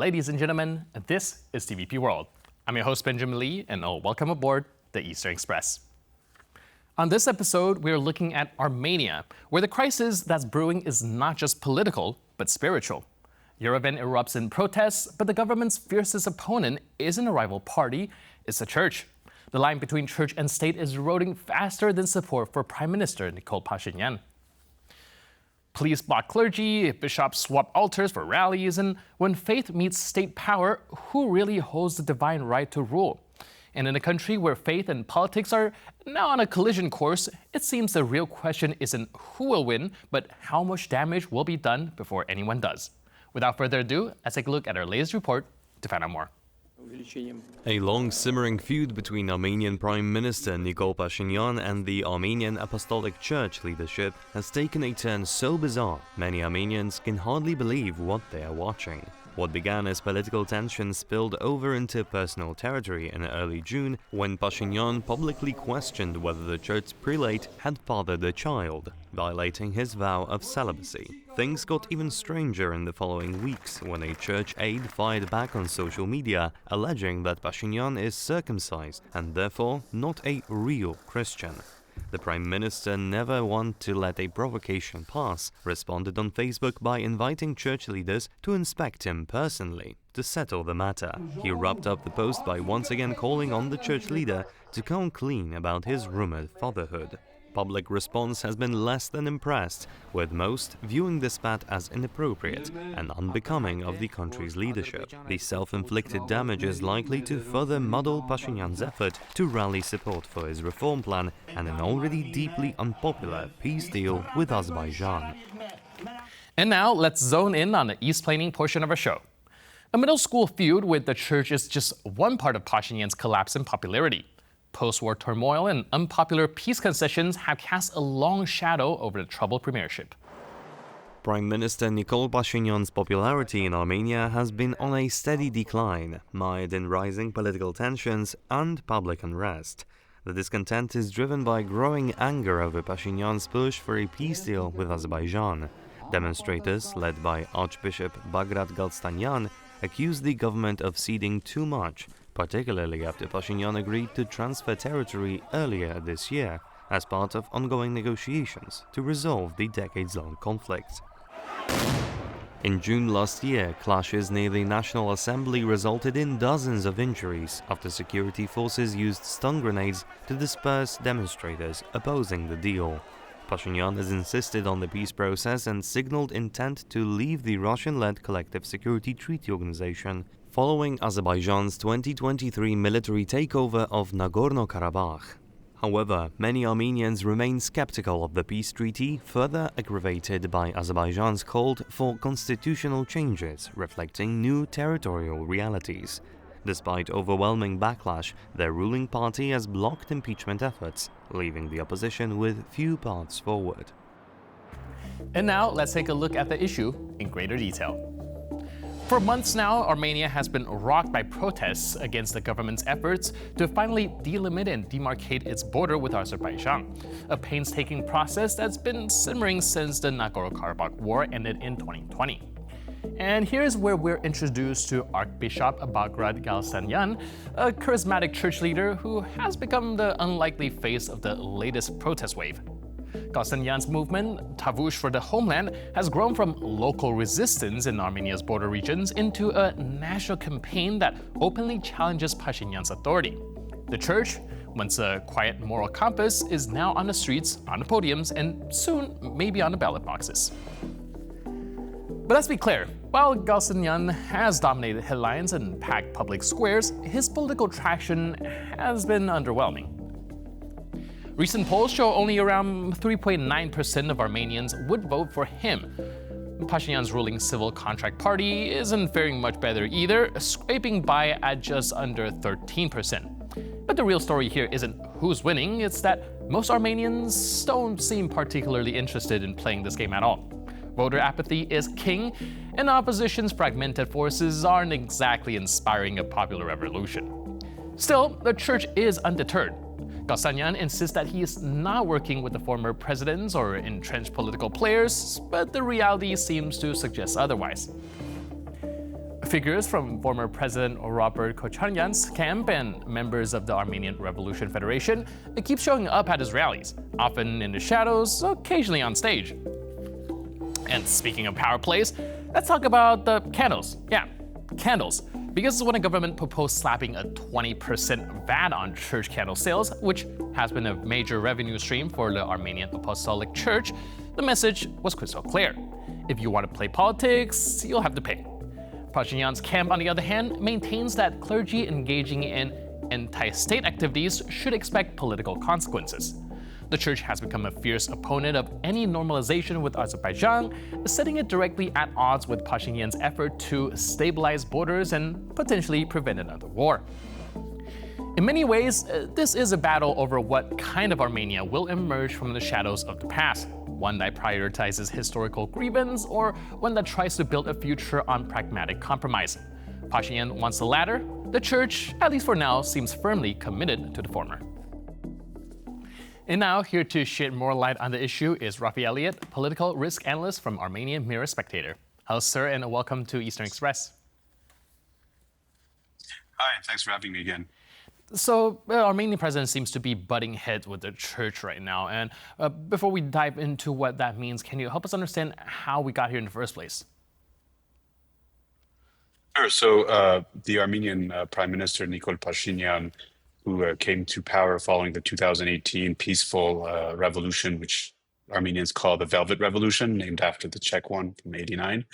Ladies and gentlemen, this is TVP World. I'm your host Benjamin Lee, and welcome aboard the Eastern Express. On this episode, we're looking at Armenia, where the crisis that's brewing is not just political, but spiritual. Yerevan erupts in protests, but the government's fiercest opponent isn't a rival party, it's the church. The line between church and state is eroding faster than support for Prime Minister Nikol Pashinyan. Police block clergy, bishops swap altars for rallies, and when faith meets state power, who really holds the divine right to rule? And in a country where faith and politics are now on a collision course, it seems the real question isn't who will win, but how much damage will be done before anyone does. Without further ado, let's take a look at our latest report to find out more. A long-simmering feud between Armenian Prime Minister Nikol Pashinyan and the Armenian Apostolic Church leadership has taken a turn so bizarre, many Armenians can hardly believe what they are watching. What began as political tension spilled over into personal territory in early June when Pashinyan publicly questioned whether the church prelate had fathered a child, violating his vow of celibacy. Things got even stranger in the following weeks when a church aide fired back on social media, alleging that Pashinyan is circumcised and therefore not a real Christian. The Prime Minister, never one to let a provocation pass, responded on Facebook by inviting church leaders to inspect him personally to settle the matter. He wrapped up the post by once again calling on the church leader to come clean about his rumored fatherhood. Public response has been less than impressed, with most viewing the spat as inappropriate and unbecoming of the country's leadership. The self-inflicted damage is likely to further muddle Pashinyan's effort to rally support for his reform plan and an already deeply unpopular peace deal with Azerbaijan. And now let's zone in on the east-planning portion of our show. A middle school feud with the church is just one part of Pashinyan's collapse in popularity. Post-war turmoil and unpopular peace concessions have cast a long shadow over the troubled premiership. Prime Minister Nikol Pashinyan's popularity in Armenia has been on a steady decline, mired in rising political tensions and public unrest. The discontent is driven by growing anger over Pashinyan's push for a peace deal with Azerbaijan. Demonstrators, led by Archbishop Bagrat Galstanyan, accuse the government of ceding too much, particularly after Pashinyan agreed to transfer territory earlier this year as part of ongoing negotiations to resolve the decades-long conflict. In June last year, clashes near the National Assembly resulted in dozens of injuries after security forces used stun grenades to disperse demonstrators opposing the deal. Pashinyan has insisted on the peace process and signaled intent to leave the Russian-led Collective Security Treaty Organization following Azerbaijan's 2023 military takeover of Nagorno-Karabakh. However, many Armenians remain skeptical of the peace treaty, further aggravated by Azerbaijan's call for constitutional changes reflecting new territorial realities. Despite overwhelming backlash, their ruling party has blocked impeachment efforts, leaving the opposition with few paths forward. And now let's take a look at the issue in greater detail. For months now, Armenia has been rocked by protests against the government's efforts to finally delimit and demarcate its border with Azerbaijan, a painstaking process that's been simmering since the Nagorno-Karabakh War ended in 2020. And here's where we're introduced to Archbishop Bagrat Galstanyan, a charismatic church leader who has become the unlikely face of the latest protest wave. Galstanyan's movement, Tavush for the Homeland, has grown from local resistance in Armenia's border regions into a national campaign that openly challenges Pashinyan's authority. The church, once a quiet moral compass, is now on the streets, on the podiums, and soon maybe on the ballot boxes. But let's be clear, while Galstanyan has dominated headlines and packed public squares, his political traction has been underwhelming. Recent polls show only around 3.9% of Armenians would vote for him. Pashinyan's ruling Civil Contract Party isn't faring much better either, scraping by at just under 13%. But the real story here isn't who's winning, it's that most Armenians don't seem particularly interested in playing this game at all. Voter apathy is king, and opposition's fragmented forces aren't exactly inspiring a popular revolution. Still, the church is undeterred. Galstanyan insists that he is not working with the former presidents or entrenched political players, but the reality seems to suggest otherwise. Figures from former President Robert Kochanyan's camp and members of the Armenian Revolution Federation keep showing up at his rallies, often in the shadows, occasionally on stage. And speaking of power plays, let's talk about the candles. Yeah, candles. Because when the government proposed slapping a 20% VAT on church candle sales, which has been a major revenue stream for the Armenian Apostolic Church, the message was crystal clear. If you want to play politics, you'll have to pay. Pashinyan's camp, on the other hand, maintains that clergy engaging in anti-state activities should expect political consequences. The church has become a fierce opponent of any normalization with Azerbaijan, setting it directly at odds with Pashinyan's effort to stabilize borders and potentially prevent another war. In many ways, this is a battle over what kind of Armenia will emerge from the shadows of the past. One that prioritizes historical grievance or one that tries to build a future on pragmatic compromise. Pashinyan wants the latter. The church, at least for now, seems firmly committed to the former. And now, here to shed more light on the issue is Rafi Elliot, political risk analyst from Armenian Mirror Spectator. Hello, sir, and welcome to Eastern Express. Hi, thanks for having me again. So, Armenian president seems to be butting heads with the church right now. And before we dive into what that means, can you help us understand how we got here in the first place? Sure. So the Armenian Prime Minister Nikol Pashinyan, who came to power following the 2018 peaceful revolution, which Armenians call the Velvet Revolution, named after the Czech one from '89,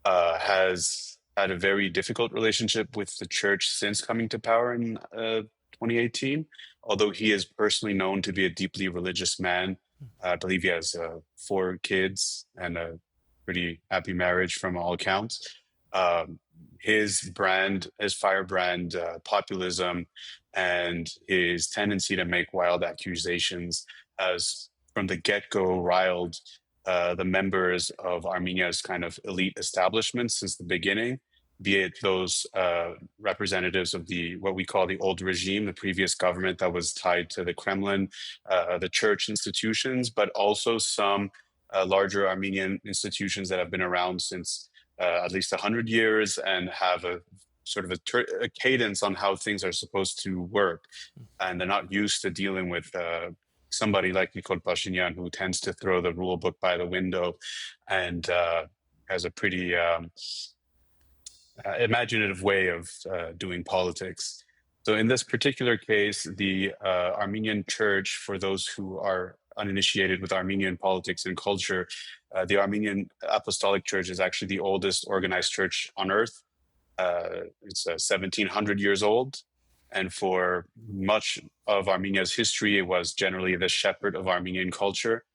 has had a very difficult relationship with the church since coming to power in 2018, although he is personally known to be a deeply religious man. I believe he has 4 kids and a pretty happy marriage from all accounts. His firebrand, populism, and his tendency to make wild accusations has, from the get-go, riled the members of Armenia's kind of elite establishment since the beginning, be it those representatives of what we call the old regime, the previous government that was tied to the Kremlin, the church institutions, but also some larger Armenian institutions that have been around since at least 100 years and have a sort of a cadence on how things are supposed to work. And they're not used to dealing with somebody like Nikol Pashinyan, who tends to throw the rule book by the window and has a pretty imaginative way of doing politics. So in this particular case, the Armenian church, for those who are uninitiated with Armenian politics and culture, the Armenian Apostolic Church is actually the oldest organized church on earth. It's 1,700 years old. And for much of Armenia's history, it was generally the shepherd of Armenian culture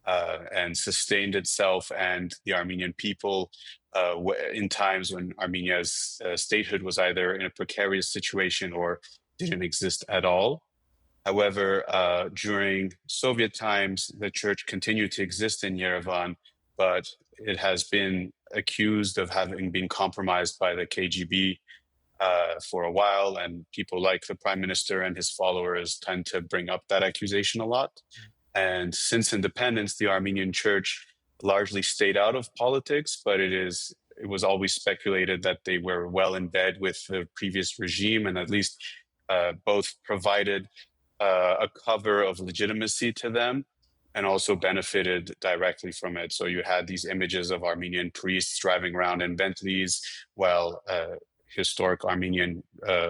and sustained itself and the Armenian people in times when Armenia's statehood was either in a precarious situation or didn't exist at all. However, during Soviet times, the church continued to exist in Yerevan, but it has been accused of having been compromised by the KGB for a while, and people like the prime minister and his followers tend to bring up that accusation a lot. And since independence, the Armenian church largely stayed out of politics, but it was always speculated that they were well in bed with the previous regime and at least both provided a cover of legitimacy to them and also benefited directly from it. So you had these images of Armenian priests driving around in Bentleys while historic Armenian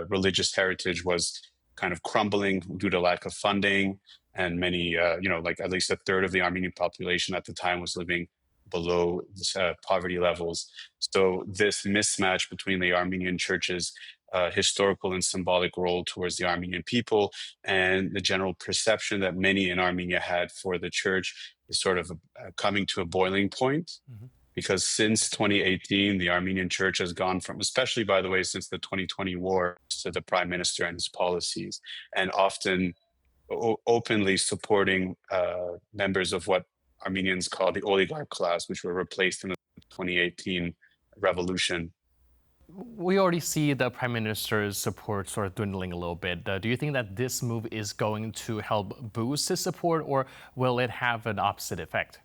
religious heritage was kind of crumbling due to lack of funding. And many, like at least a third of the Armenian population at the time was living below poverty levels. So this mismatch between the Armenian church's historical and symbolic role towards the Armenian people and the general perception that many in Armenia had for the church is sort of coming to a boiling point. Mm-hmm. Because since 2018, the Armenian church has gone from, especially by the way, since the 2020 war, to the prime minister and his policies, and often openly supporting members of what Armenians call the oligarch class, which were replaced in the 2018 revolution. We already see the prime minister's support sort of dwindling a little bit. Do you think that this move is going to help boost his support, or will it have an opposite effect?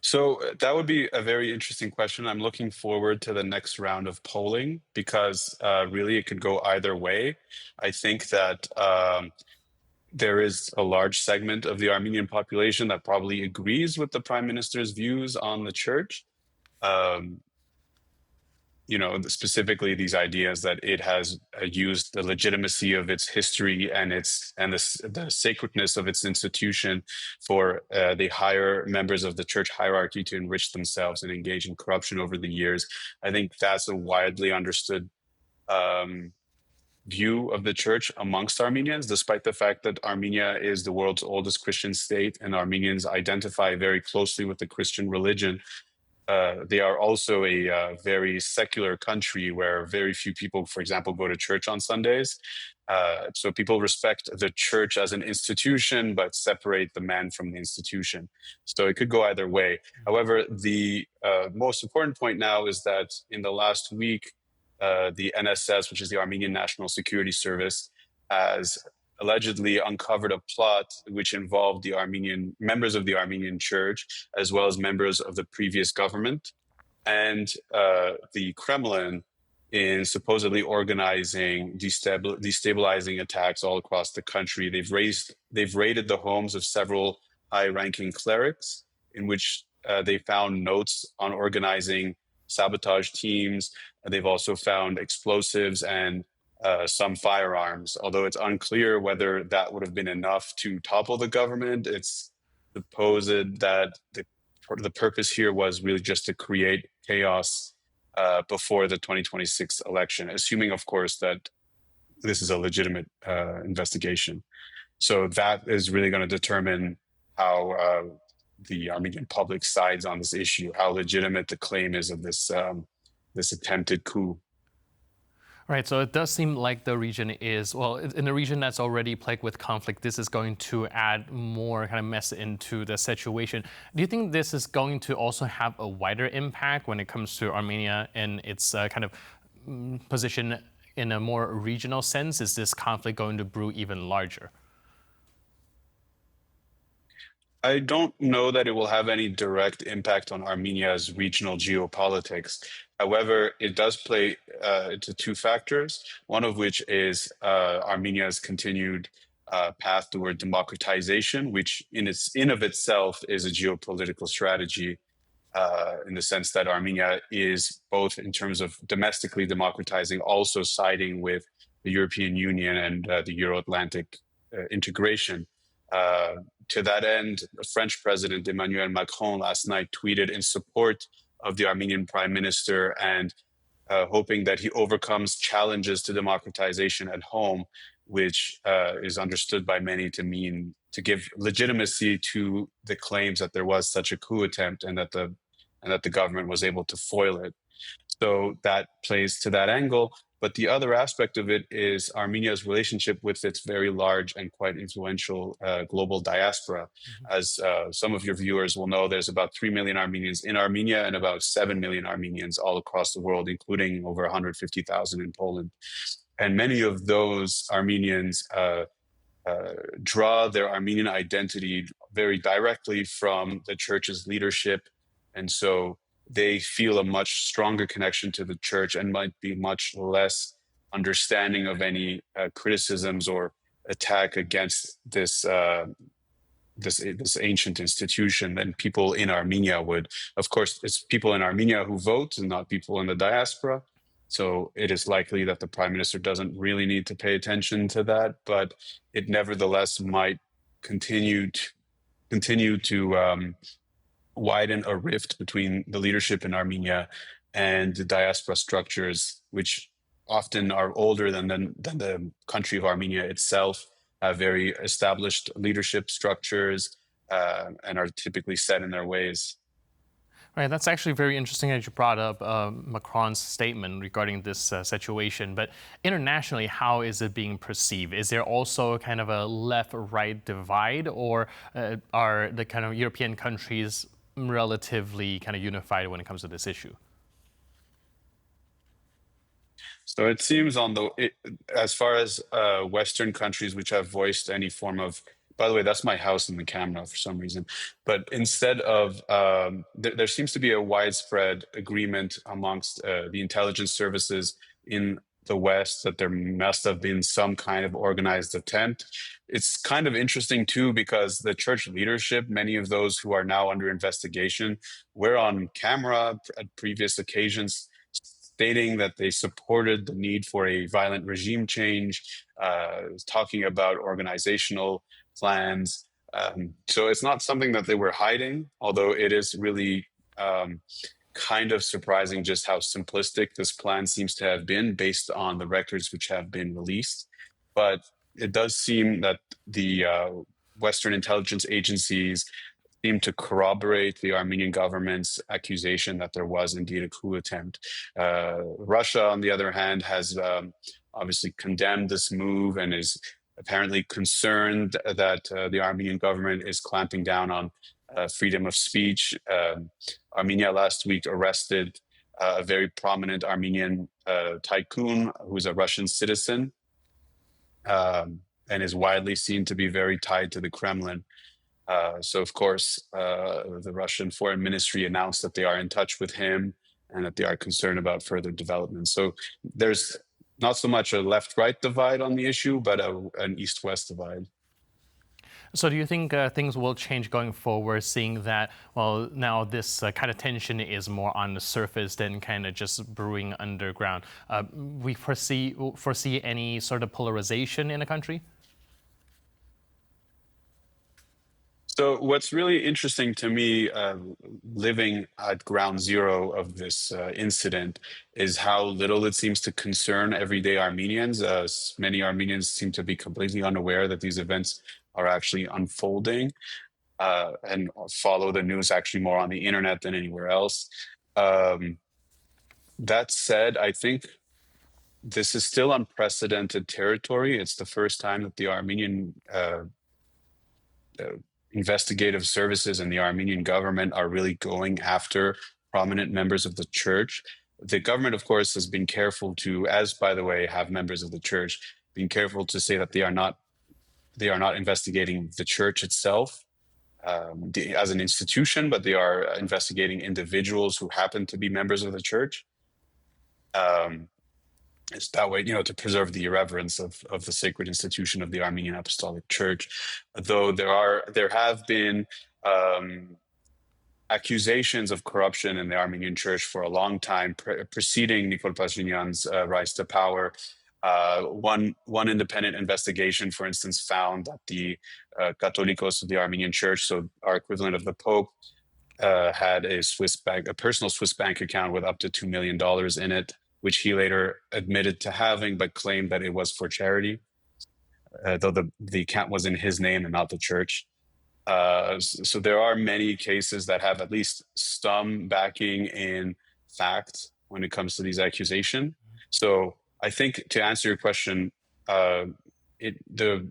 So that would be a very interesting question. I'm looking forward to the next round of polling because really it could go either way. I think that there is a large segment of the Armenian population that probably agrees with the prime minister's views on the church. Um, specifically these ideas that it has used the legitimacy of its history and the sacredness of its institution for the higher members of the church hierarchy to enrich themselves and engage in corruption over the years. I think that's a widely understood view of the church amongst Armenians, despite the fact that Armenia is the world's oldest Christian state and Armenians identify very closely with the Christian religion. They are also a very secular country where very few people, for example, go to church on Sundays. So people respect the church as an institution, but separate the man from the institution. So it could go either way. However, the most important point now is that in the last week, the NSS, which is the Armenian National Security Service, has allegedly uncovered a plot which involved the Armenian members of the Armenian church, as well as members of the previous government, and the Kremlin in supposedly organizing destabilizing attacks all across the country. They've raided the homes of several high-ranking clerics, in which they found notes on organizing sabotage teams. They've also found explosives and some firearms, although it's unclear whether that would have been enough to topple the government. It's supposed that the purpose here was really just to create chaos before the 2026 election, assuming, of course, that this is a legitimate investigation. So that is really going to determine how the Armenian public sides on this issue, how legitimate the claim is of this attempted coup. Right, so it does seem like the region is, well, in a region that's already plagued with conflict, this is going to add more kind of mess into the situation. Do you think this is going to also have a wider impact when it comes to Armenia and its kind of position in a more regional sense? Is this conflict going to brew even larger? I don't know that it will have any direct impact on Armenia's regional geopolitics. However, it does play into two factors, one of which is Armenia's continued path toward democratization, which in of itself is a geopolitical strategy in the sense that Armenia is both in terms of domestically democratizing, also siding with the European Union and the Euro-Atlantic integration. To that end, French President Emmanuel Macron last night tweeted in support of the Armenian Prime Minister and hoping that he overcomes challenges to democratization at home, which is understood by many to mean to give legitimacy to the claims that there was such a coup attempt and that the government was able to foil it. So that plays to that angle. But the other aspect of it is Armenia's relationship with its very large and quite influential global diaspora. As some of your viewers will know, there's about 3 million Armenians in Armenia and about 7 million Armenians all across the world, including over 150,000 in Poland. And many of those Armenians draw their Armenian identity very directly from the church's leadership. And so they feel a much stronger connection to the church and might be much less understanding of any criticisms or attack against this ancient institution than people in Armenia would. Of course, it's people in Armenia who vote and not people in the diaspora. So it is likely that the prime minister doesn't really need to pay attention to that, but it nevertheless might continue to widen a rift between the leadership in Armenia and the diaspora structures, which often are older than the country of Armenia itself, have very established leadership structures, and are typically set in their ways. Right, that's actually very interesting that you brought up Macron's statement regarding this situation. But internationally, how is it being perceived? Is there also kind of a left-right divide, or are the kind of European countries relatively kind of unified when it comes to this issue? So it seems as far as Western countries which have voiced any form of by the way, that's my house in the camera for some reason. But instead of, there seems to be a widespread agreement amongst the intelligence services in the West that there must have been some kind of organized attempt. It's kind of interesting too, because the church leadership, many of those who are now under investigation, were on camera at previous occasions stating that they supported the need for a violent regime change, talking about organizational plans. So it's not something that they were hiding, although it is really kind of surprising just how simplistic this plan seems to have been based on the records which have been released. But it does seem that the Western intelligence agencies seem to corroborate the Armenian government's accusation that there was indeed a coup attempt. Russia, on the other hand, has obviously condemned this move and is apparently concerned that the Armenian government is clamping down on freedom of speech. Armenia last week arrested a very prominent Armenian tycoon who's a Russian citizen and is widely seen to be very tied to the Kremlin. So, of course, the Russian Foreign Ministry announced that they are in touch with him and that they are concerned about further development. So there's not so much a left-right divide on the issue, but an east-west divide. So do you think things will change going forward, seeing that, well, now this kind of tension is more on the surface than kind of just brewing underground? We foresee any sort of polarization in the country? So what's really interesting to me, living at ground zero of this incident, is how little it seems to concern everyday Armenians. Many Armenians seem to be completely unaware that these events are actually unfolding and follow the news actually more on the internet than anywhere else. That said, I think this is still unprecedented territory. It's the first time that the Armenian investigative services and the Armenian government are really going after prominent members of the church. The government, of course, has been careful to, as by the way, have members of the church, been careful to say that they are not investigating the church itself as an institution, but they are investigating individuals who happen to be members of the church. It's that way, to preserve the irreverence of the sacred institution of the Armenian Apostolic Church. Though there have been accusations of corruption in the Armenian Church for a long time, preceding Nikol Pashinyan's rise to power. One independent investigation, for instance, found that the Catholicos of the Armenian Church, so our equivalent of the Pope, had a personal Swiss bank account with up to $2 million in it, which he later admitted to having, but claimed that it was for charity, though the account was in his name and not the church. So there are many cases that have at least some backing in fact when it comes to these accusations. So I think, to answer your question, the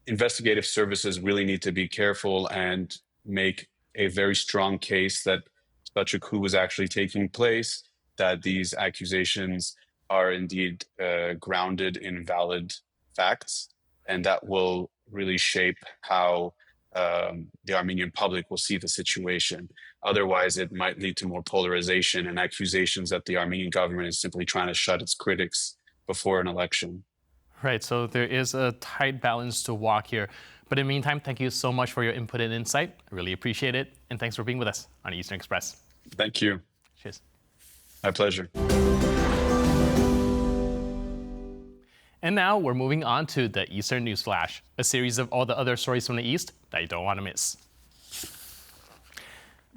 investigative services really need to be careful and make a very strong case that such a coup was actually taking place, that these accusations are indeed grounded in valid facts, and that will really shape how the Armenian public will see the situation. Otherwise, it might lead to more polarization and accusations that the Armenian government is simply trying to shut its critics before an election. Right, so there is a tight balance to walk here. But in the meantime, thank you so much for your input and insight. I really appreciate it. And thanks for being with us on Eastern Express. Thank you. Cheers. My pleasure. And now we're moving on to the Eastern News Flash, a series of all the other stories from the East that you don't want to miss.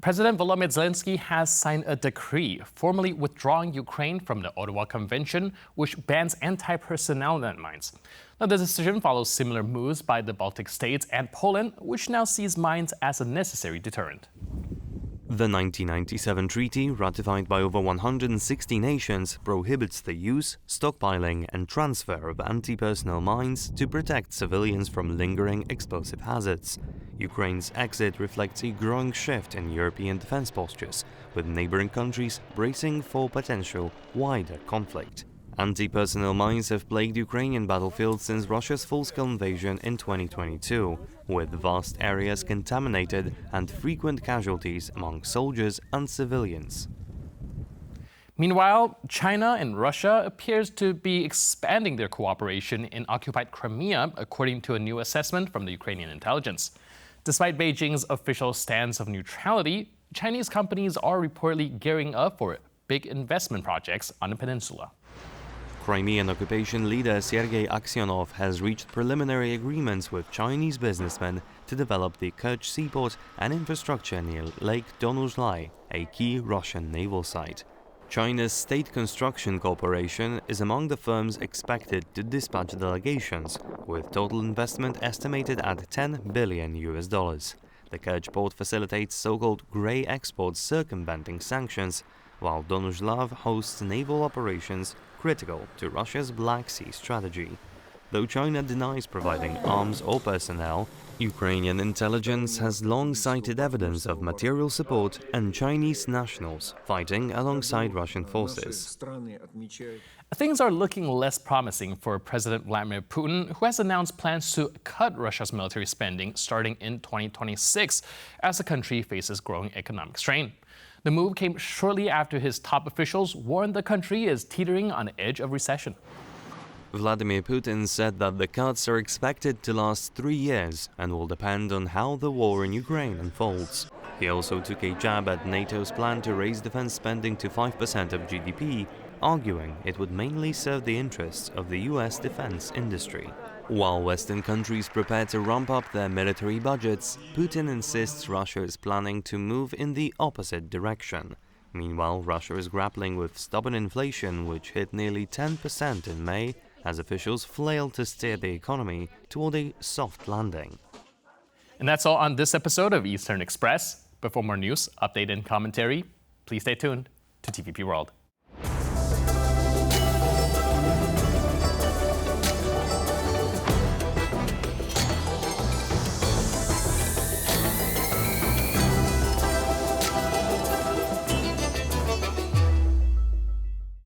President Volodymyr Zelensky has signed a decree formally withdrawing Ukraine from the Ottawa Convention, which bans anti-personnel landmines. Now, the decision follows similar moves by the Baltic states and Poland, which now sees mines as a necessary deterrent. The 1997 treaty, ratified by over 160 nations, prohibits the use, stockpiling and transfer of anti-personnel mines to protect civilians from lingering explosive hazards. Ukraine's exit reflects a growing shift in European defense postures, with neighboring countries bracing for potential wider conflict. Anti-personnel mines have plagued Ukrainian battlefields since Russia's full-scale invasion in 2022, with vast areas contaminated and frequent casualties among soldiers and civilians. Meanwhile, China and Russia appears to be expanding their cooperation in occupied Crimea, according to a new assessment from the Ukrainian intelligence. Despite Beijing's official stance of neutrality, Chinese companies are reportedly gearing up for big investment projects on the peninsula. Crimean occupation leader Sergei Aksyonov has reached preliminary agreements with Chinese businessmen to develop the Kerch seaport and infrastructure near Lake Donuzhlai, a key Russian naval site. China's State Construction Corporation is among the firms expected to dispatch delegations, with total investment estimated at $10 billion. The Kerch port facilitates so-called grey exports circumventing sanctions, while Donuzhlav hosts naval operations critical to Russia's Black Sea strategy. Though China denies providing arms or personnel, Ukrainian intelligence has long cited evidence of material support and Chinese nationals fighting alongside Russian forces. Things are looking less promising for President Vladimir Putin, who has announced plans to cut Russia's military spending starting in 2026 as the country faces growing economic strain. The move came shortly after his top officials warned the country is teetering on the edge of recession. Vladimir Putin said that the cuts are expected to last 3 years and will depend on how the war in Ukraine unfolds. He also took a jab at NATO's plan to raise defense spending to 5% of GDP, arguing it would mainly serve the interests of the US defense industry. While Western countries prepare to ramp up their military budgets, Putin insists Russia is planning to move in the opposite direction. Meanwhile, Russia is grappling with stubborn inflation, which hit nearly 10% in May, as officials flail to steer the economy toward a soft landing. And that's all on this episode of Eastern Express. But for more news, update, and commentary, please stay tuned to TVP World.